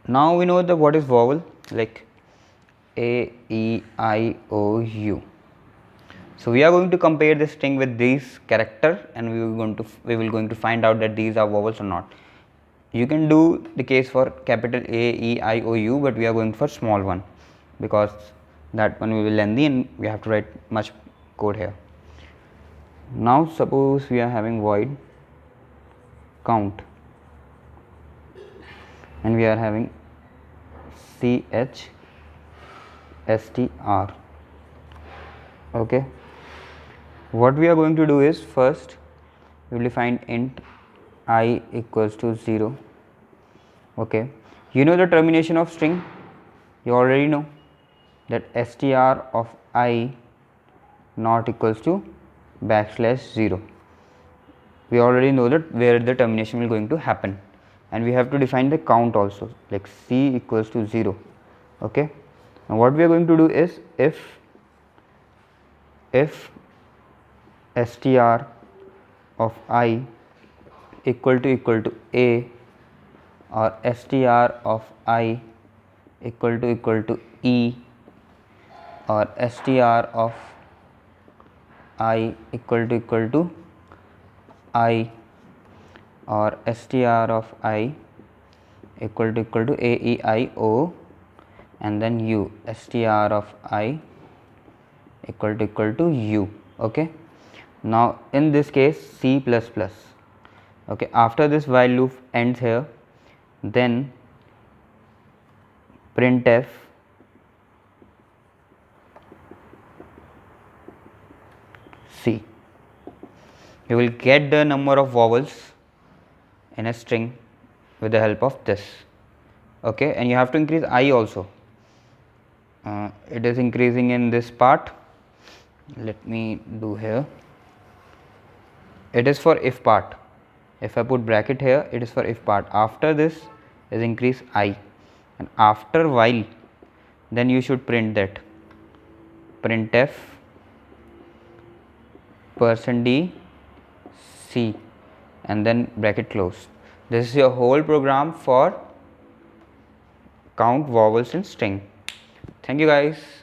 Now we know the what is vowel, like A, E, I, O, U. So we are going to compare this string with these character, and we will going to find out that these are vowels or not. You can do the case for capital A, E, I, O, U, but we are going for small one because that one will be lengthy and we have to write much code here. Now suppose we are having void count and we are having CHSTR. Okay, what we are going to do is, first we will define int I equals to 0. Okay, you know the termination of string, you already know that str of I not equals to \0. We already know that where the termination will going to happen, and we have to define the count also, like C equals to 0. Okay, now what we are going to do is, if str of I equal to A, or str of I equal to E, or str of I equal to I, or str of I equal to A, E, I, O, and then U, str of I equal to U. Okay, now in this case C++. Okay, after this while loop ends here, then printf C, you will get the number of vowels in a string with the help of this. Okay, and you have to increase I also. It is increasing in this part. Let me do here. It is for if part. If I put bracket here, it is for if part. After this is increase I, and after while, then you should print that printf %d C, and then bracket close. This is your whole program for count vowels in string. Thank you guys.